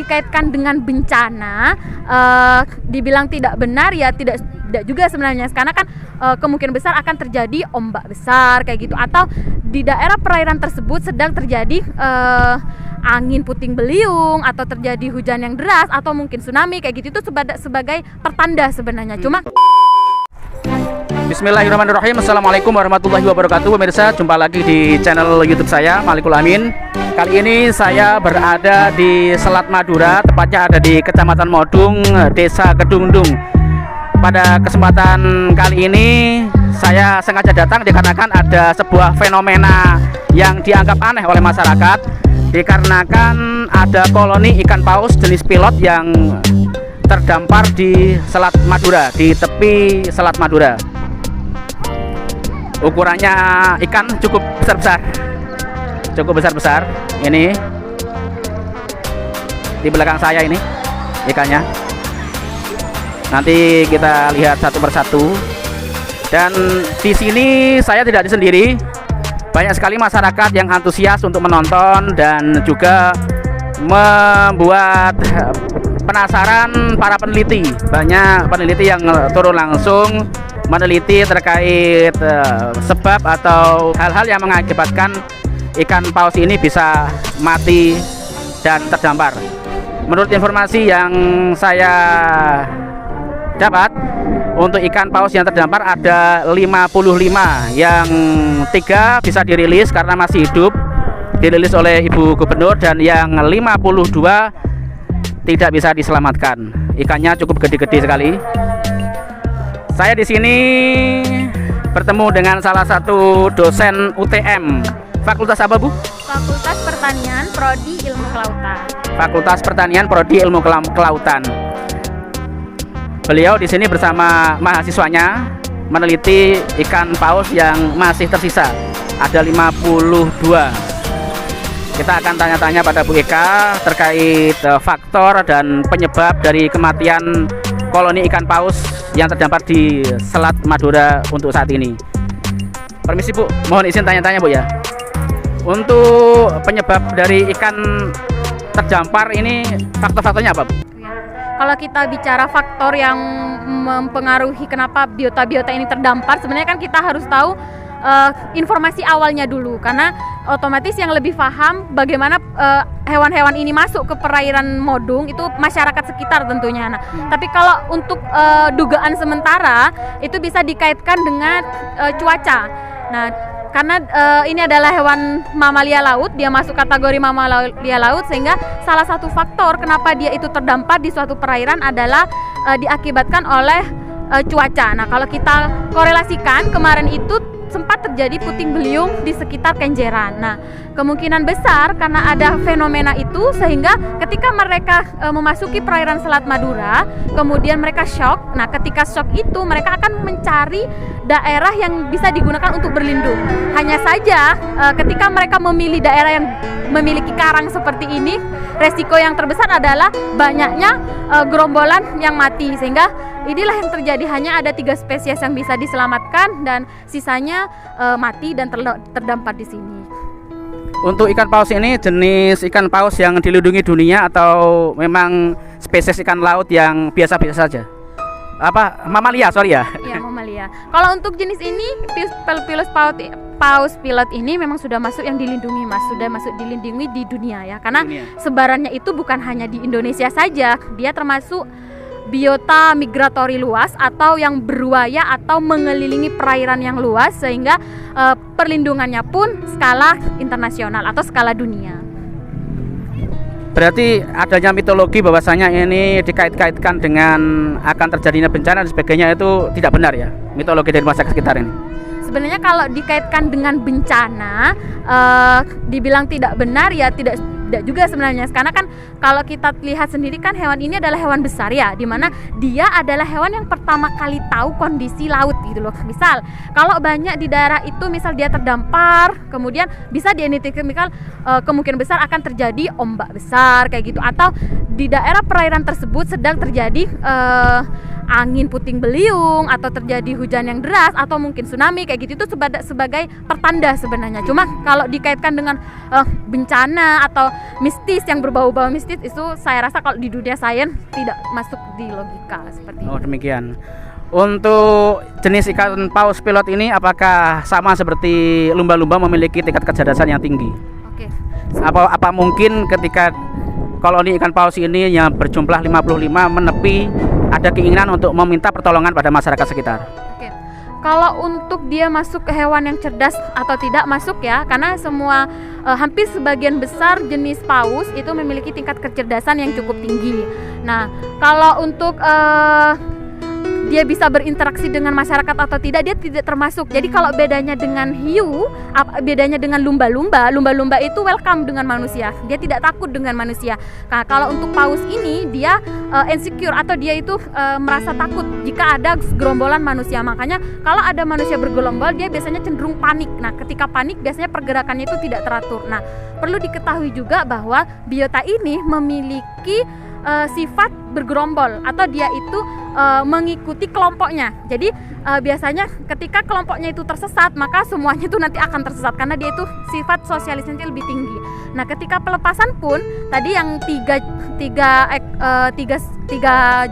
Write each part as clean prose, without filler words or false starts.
dikaitkan dengan bencana, dibilang tidak benar ya tidak juga sebenarnya, karena kan kemungkinan besar akan terjadi ombak besar kayak gitu, atau di daerah perairan tersebut sedang terjadi angin puting beliung atau terjadi hujan yang deras atau mungkin tsunami kayak gitu. Itu sebagai pertanda sebenarnya. Cuma Bismillahirrahmanirrahim. Assalamualaikum warahmatullahi wabarakatuh. Pemirsa, jumpa lagi di channel YouTube saya, Malikul Amin. Kali ini saya berada di Selat Madura, tepatnya ada di Kecamatan Modung, Desa Kedungdung. Pada kesempatan kali ini saya sengaja datang dikarenakan ada sebuah fenomena yang dianggap aneh oleh masyarakat, dikarenakan ada koloni ikan paus jenis pilot yang terdampar di Selat Madura, di tepi Selat Madura. Ukurannya ikan cukup besar-besar. Ini di belakang saya ini ikannya. Nanti kita lihat satu persatu. Dan di sini saya tidak sendiri. Banyak sekali masyarakat yang antusias untuk menonton dan juga membuat penasaran para peneliti. Banyak peneliti yang turun langsung meneliti terkait sebab atau hal-hal yang mengakibatkan ikan paus ini bisa mati dan terdampar. Menurut informasi yang saya dapat, untuk ikan paus yang terdampar ada 55, yang 3 bisa dirilis karena masih hidup, dirilis oleh Ibu Gubernur, dan yang 52 tidak bisa diselamatkan. Ikannya cukup gede-gede sekali. Saya di sini bertemu dengan salah satu dosen UTM. Fakultas apa, Bu? Fakultas Pertanian, Prodi Ilmu Kelautan. Fakultas Pertanian, Prodi Ilmu Kelautan. Beliau di sini bersama mahasiswanya meneliti ikan paus yang masih tersisa. Ada 52. Kita akan tanya-tanya pada Bu Eka terkait faktor dan penyebab dari kematian koloni ikan paus yang terdampar di Selat Madura untuk saat ini. Permisi, Bu, mohon izin tanya-tanya, Bu, ya. Untuk penyebab dari ikan terdampar ini, faktor-faktornya apa, Bu? Kalau kita bicara faktor yang mempengaruhi kenapa biota-biota ini terdampar, sebenarnya kan kita harus tahu informasi awalnya dulu, karena otomatis yang lebih paham bagaimana hewan-hewan ini masuk ke perairan Modung itu masyarakat sekitar tentunya. Nah, tapi kalau untuk dugaan sementara itu bisa dikaitkan dengan cuaca. Nah, karena ini adalah hewan mamalia laut, dia masuk kategori mamalia laut, sehingga salah satu faktor kenapa dia itu terdampar di suatu perairan adalah diakibatkan oleh cuaca. Nah, kalau kita korelasikan, kemarin itu sempat terjadi puting beliung di sekitar Kenjeran. Nah, kemungkinan besar karena ada fenomena itu, sehingga ketika mereka memasuki perairan Selat Madura, kemudian mereka shock. Nah, ketika shock itu mereka akan mencari daerah yang bisa digunakan untuk berlindung. Hanya saja ketika mereka memilih daerah yang memiliki karang seperti ini, resiko yang terbesar adalah banyaknya gerombolan yang mati, sehingga inilah yang terjadi. Hanya ada 3 spesies yang bisa diselamatkan dan sisanya mati dan terdampar di sini. Untuk ikan paus ini jenis ikan paus yang dilindungi dunia atau memang spesies ikan laut yang biasa-biasa saja? Apa mamalia, sorry ya? Iya, mamalia. Kalau untuk jenis ini paus pilot ini memang sudah masuk yang dilindungi, Mas. Sudah masuk dilindungi di dunia ya. Karena sebarannya itu bukan hanya di Indonesia saja. Dia termasuk biota migratori luas atau yang berwaya atau mengelilingi perairan yang luas, sehingga perlindungannya pun skala internasional atau skala dunia. Berarti adanya mitologi bahwasanya ini dikait-kaitkan dengan akan terjadinya bencana dan sebagainya itu tidak benar ya, mitologi dari masyarakat sekitar ini? Sebenarnya kalau dikaitkan dengan bencana, dibilang tidak benar ya tidak juga sebenarnya, karena kan kalau kita lihat sendiri kan hewan ini adalah hewan besar ya, dimana dia adalah hewan yang pertama kali tahu kondisi laut gitu loh. Misal kalau banyak di daerah itu, misal dia terdampar, kemudian bisa diidentifikasi kemungkinan besar akan terjadi ombak besar kayak gitu, atau di daerah perairan tersebut sedang terjadi angin puting beliung atau terjadi hujan yang deras atau mungkin tsunami kayak gitu. Itu sebagai pertanda sebenarnya. Cuma kalau dikaitkan dengan bencana atau mistis, yang berbau-bau mistis, itu saya rasa kalau di dunia sains tidak masuk di logika seperti Oh itu. demikian. Untuk jenis ikan paus pilot ini apakah sama seperti lumba-lumba memiliki tingkat kecerdasan yang tinggi? Oke. Apa mungkin ketika koloni ikan paus ini yang berjumlah 55 menepi ada keinginan untuk meminta pertolongan pada masyarakat sekitar? Oke. Kalau untuk dia masuk ke hewan yang cerdas atau tidak, masuk ya, karena semua hampir sebagian besar jenis paus itu memiliki tingkat kecerdasan yang cukup tinggi. Nah, kalau untuk dia bisa berinteraksi dengan masyarakat atau tidak, dia tidak termasuk. Jadi kalau bedanya dengan hiu, bedanya dengan lumba-lumba itu welcome dengan manusia. Dia tidak takut dengan manusia. Nah, kalau untuk paus ini dia insecure atau dia itu merasa takut jika ada gerombolan manusia. Makanya kalau ada manusia bergerombol, dia biasanya cenderung panik. Nah, ketika panik biasanya pergerakannya itu tidak teratur. Nah, perlu diketahui juga bahwa biota ini memiliki sifat bergerombol atau dia itu mengikuti kelompoknya. Jadi biasanya ketika kelompoknya itu tersesat, maka semuanya itu nanti akan tersesat karena dia itu sifat sosialisasinya lebih tinggi. Nah, ketika pelepasan pun tadi yang tiga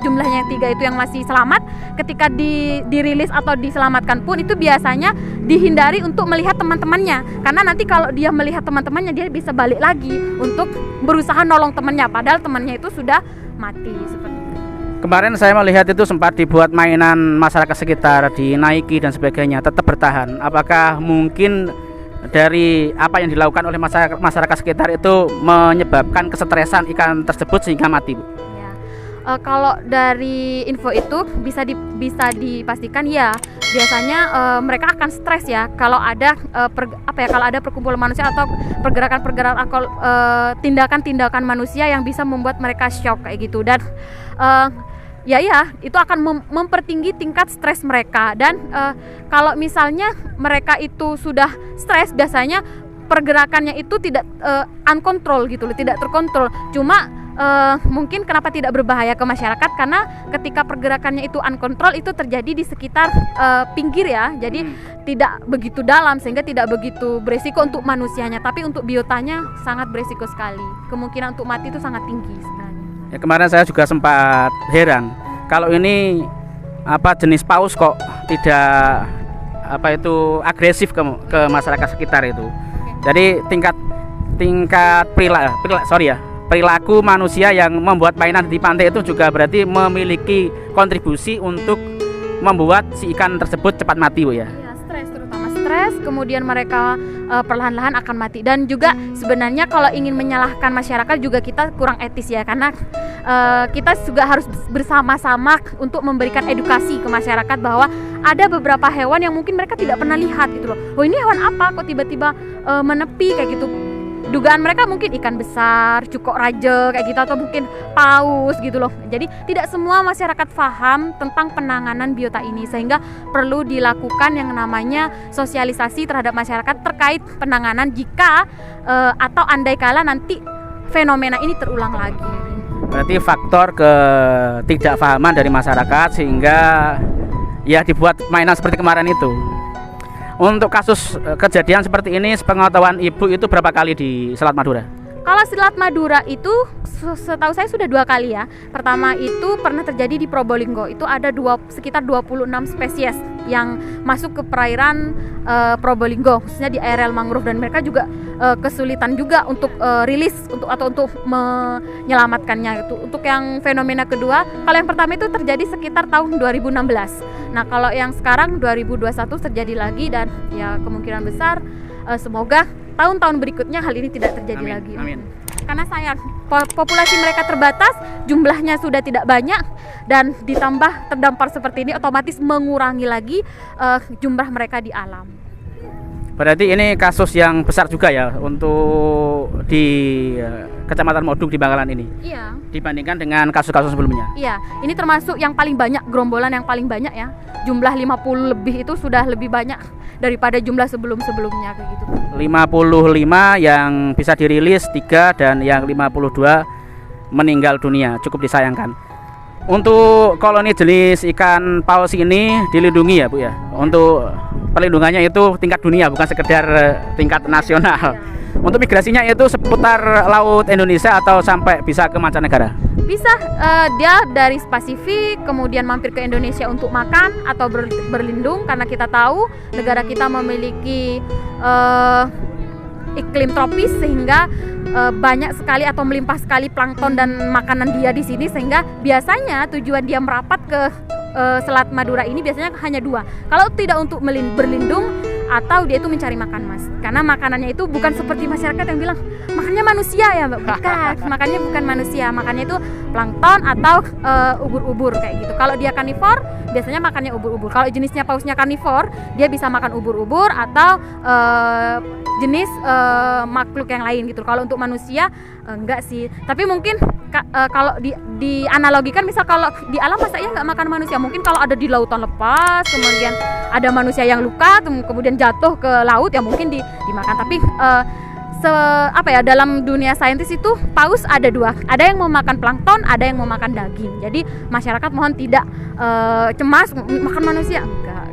jumlahnya yang 3 itu yang masih selamat, ketika dirilis atau diselamatkan pun itu biasanya dihindari untuk melihat teman-temannya, karena nanti kalau dia melihat teman-temannya dia bisa balik lagi untuk berusaha nolong temannya padahal temannya itu sudah mati seperti itu. Kemarin saya melihat itu sempat dibuat mainan masyarakat sekitar, dinaiki dan sebagainya, tetap bertahan. Apakah mungkin dari apa yang dilakukan oleh masyarakat sekitar itu menyebabkan kesetresan ikan tersebut sehingga mati, Bu? Ya. Kalau dari info itu bisa dipastikan ya, biasanya mereka akan stres ya kalau ada kalau ada perkumpulan manusia atau pergerakan-pergerakan atau tindakan-tindakan manusia yang bisa membuat mereka shock kayak gitu, dan itu akan mempertinggi tingkat stres mereka. Dan kalau misalnya mereka itu sudah stres, biasanya pergerakannya itu tidak uncontrol gitu loh, tidak terkontrol. Cuma mungkin kenapa tidak berbahaya ke masyarakat, karena ketika pergerakannya itu uncontrol itu terjadi di sekitar pinggir ya, jadi tidak begitu dalam sehingga tidak begitu beresiko untuk manusianya, tapi untuk biotanya sangat beresiko sekali. Kemungkinan untuk mati itu sangat tinggi sebenarnya. Ya, kemarin saya juga sempat heran kalau ini jenis paus kok tidak agresif ke masyarakat sekitar itu. Jadi tingkat perilaku manusia yang membuat mainan di pantai itu juga berarti memiliki kontribusi untuk membuat si ikan tersebut cepat mati, Bu ya. Iya, stres, kemudian mereka perlahan-lahan akan mati. Dan juga sebenarnya kalau ingin menyalahkan masyarakat juga kita kurang etis ya, karena kita juga harus bersama-sama untuk memberikan edukasi ke masyarakat bahwa ada beberapa hewan yang mungkin mereka tidak pernah lihat gitu loh. Oh, ini hewan apa kok tiba-tiba menepi kayak gitu. Dugaan mereka mungkin ikan besar, cukok raja kayak gitu, atau mungkin paus gitu loh. Jadi tidak semua masyarakat paham tentang penanganan biota ini, sehingga perlu dilakukan yang namanya sosialisasi terhadap masyarakat terkait penanganan jika atau andai kala nanti fenomena ini terulang lagi. Berarti faktor ketidakfahaman dari masyarakat sehingga ya dibuat mainan seperti kemarin itu. Untuk kasus kejadian seperti ini, sepengetahuan Ibu itu berapa kali di Selat Madura? Kalau Selat Madura itu setahu saya sudah 2 kali ya. Pertama itu pernah terjadi di Probolinggo. Itu ada sekitar 26 spesies yang masuk ke perairan Probolinggo, khususnya di areal mangrove, dan mereka juga kesulitan juga untuk rilis untuk menyelamatkannya itu. Untuk yang fenomena kedua, kalau yang pertama itu terjadi sekitar tahun 2016. Nah, kalau yang sekarang 2021 terjadi lagi, dan ya kemungkinan besar semoga tahun-tahun berikutnya hal ini tidak terjadi lagi. Amin. Karena sayang populasi mereka terbatas, jumlahnya sudah tidak banyak, dan ditambah terdampar seperti ini otomatis mengurangi lagi jumlah mereka di alam. Berarti ini kasus yang besar juga ya untuk di Kecamatan Modung di Bangkalan ini. Iya. Dibandingkan dengan kasus-kasus sebelumnya. Iya, ini termasuk yang paling banyak, gerombolan yang paling banyak ya. Jumlah 50 lebih itu sudah lebih banyak daripada jumlah sebelum-sebelumnya kayak gitu. 55 yang bisa dirilis 3 dan yang 52 meninggal dunia. Cukup disayangkan. Untuk koloni jenis ikan paus ini dilindungi ya, Bu ya. Untuk perlindungannya itu tingkat dunia, bukan sekedar tingkat nasional. Untuk migrasinya itu seputar laut Indonesia atau sampai bisa ke mancanegara? Bisa, dia dari Pasifik kemudian mampir ke Indonesia untuk makan atau berlindung, karena kita tahu negara kita memiliki iklim tropis sehingga banyak sekali atau melimpah sekali plankton dan makanan dia di sini, sehingga biasanya tujuan dia merapat ke Selat Madura ini biasanya hanya dua. Kalau tidak untuk berlindung atau dia itu mencari makan, Mas. Karena makanannya itu bukan seperti masyarakat yang bilang makannya manusia ya, Mbak. Bukan, makannya bukan manusia, makannya itu plankton atau ubur-ubur kayak gitu. Kalau dia karnivor, biasanya makannya ubur-ubur. Kalau jenisnya pausnya karnivor, dia bisa makan ubur-ubur atau jenis makhluk yang lain gitu. Kalau untuk manusia enggak sih. Tapi mungkin kalau dianalogikan, misal kalau di alam masa iya nggak makan manusia, mungkin kalau ada di lautan lepas kemudian ada manusia yang luka kemudian jatuh ke laut ya mungkin dimakan. Tapi dalam dunia saintis itu paus ada dua, ada yang mau makan plankton, ada yang mau makan daging. Jadi masyarakat mohon tidak cemas makan manusia, enggak.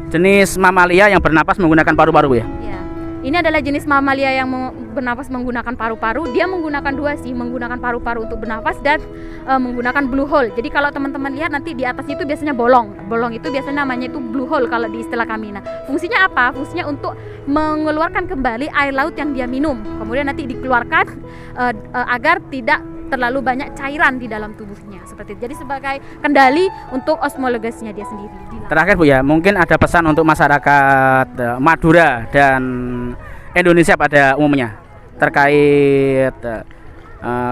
Jenis mamalia yang bernapas menggunakan paru-paru ya? Ya. Ini adalah jenis mamalia yang bernapas menggunakan paru-paru. Dia menggunakan dua sih, menggunakan paru-paru untuk bernapas dan menggunakan blue hole. Jadi kalau teman-teman lihat nanti di atasnya itu biasanya bolong. Bolong itu biasanya namanya itu blue hole kalau di istilah kami. Nah, fungsinya apa? Fungsinya untuk mengeluarkan kembali air laut yang dia minum. Kemudian nanti dikeluarkan agar tidak terlalu banyak cairan di dalam tubuhnya seperti itu. Jadi sebagai kendali untuk osmologisnya dia sendiri. Terakhir Bu ya, mungkin ada pesan untuk masyarakat Madura dan Indonesia pada umumnya terkait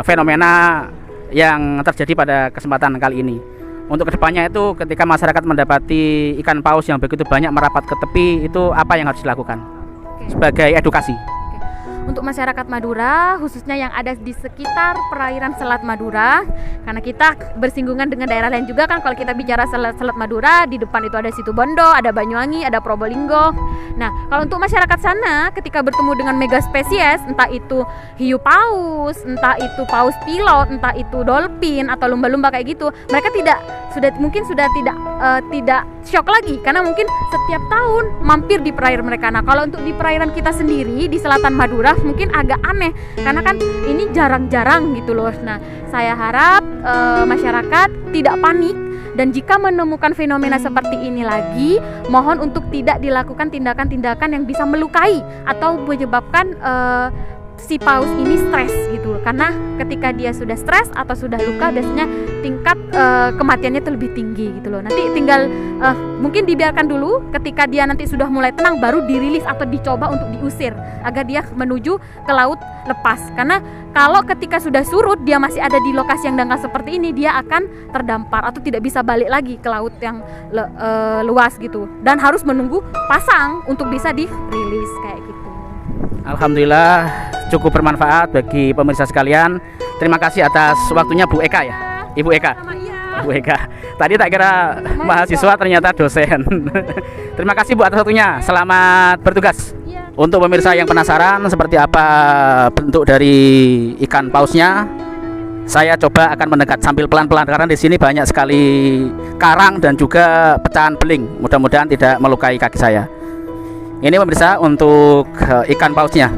fenomena yang terjadi pada kesempatan kali ini. Untuk kedepannya itu ketika masyarakat mendapati ikan paus yang begitu banyak merapat ke tepi, itu apa yang harus dilakukan sebagai edukasi? Untuk masyarakat Madura, khususnya yang ada di sekitar perairan Selat Madura, karena kita bersinggungan dengan daerah lain juga kan. Kalau kita bicara Selat Madura, di depan itu ada Situbondo, ada Banyuwangi, ada Probolinggo. Nah, kalau untuk masyarakat sana, ketika bertemu dengan mega spesies, entah itu hiu paus, entah itu paus pilot, entah itu dolphin atau lumba-lumba kayak gitu, mereka mungkin sudah tidak shock lagi, karena mungkin setiap tahun mampir di perairan mereka. Nah, kalau untuk di perairan kita sendiri di Selatan Madura mungkin agak aneh karena kan ini jarang-jarang gitu loh. Nah, saya harap masyarakat tidak panik, dan jika menemukan fenomena seperti ini lagi, mohon untuk tidak dilakukan tindakan-tindakan yang bisa melukai atau menyebabkan si paus ini stres gitu loh. Karena ketika dia sudah stres atau sudah luka, biasanya tingkat kematiannya itu lebih tinggi gitu loh. Nanti tinggal mungkin dibiarkan dulu, ketika dia nanti sudah mulai tenang baru dirilis atau dicoba untuk diusir agar dia menuju ke laut lepas. Karena kalau ketika sudah surut dia masih ada di lokasi yang dangkal seperti ini, dia akan terdampar atau tidak bisa balik lagi ke laut yang luas gitu, dan harus menunggu pasang untuk bisa dirilis kayak gitu. Alhamdulillah cukup bermanfaat bagi pemirsa sekalian. Terima kasih atas waktunya Bu Eka ya, Ibu Eka. Bu Eka. Tadi tak kira mahasiswa, ternyata dosen. Terima kasih Bu atas waktunya. Selamat bertugas. Untuk pemirsa yang penasaran seperti apa bentuk dari ikan pausnya, saya coba akan mendekat sambil pelan-pelan karena di sini banyak sekali karang dan juga pecahan beling. Mudah-mudahan tidak melukai kaki saya. Ini pemirsa untuk ikan pausnya.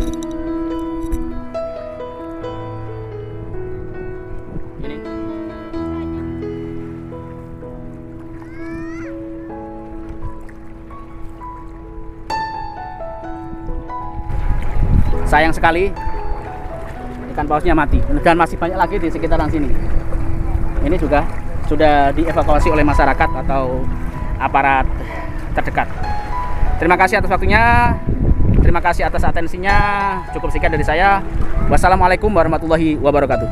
Sayang sekali ikan pausnya mati, dan masih banyak lagi di sekitaran sini. Ini juga sudah dievakuasi oleh masyarakat atau aparat terdekat. Terima kasih atas waktunya, terima kasih atas atensinya. Cukup sekian dari saya. Wassalamualaikum warahmatullahi wabarakatuh.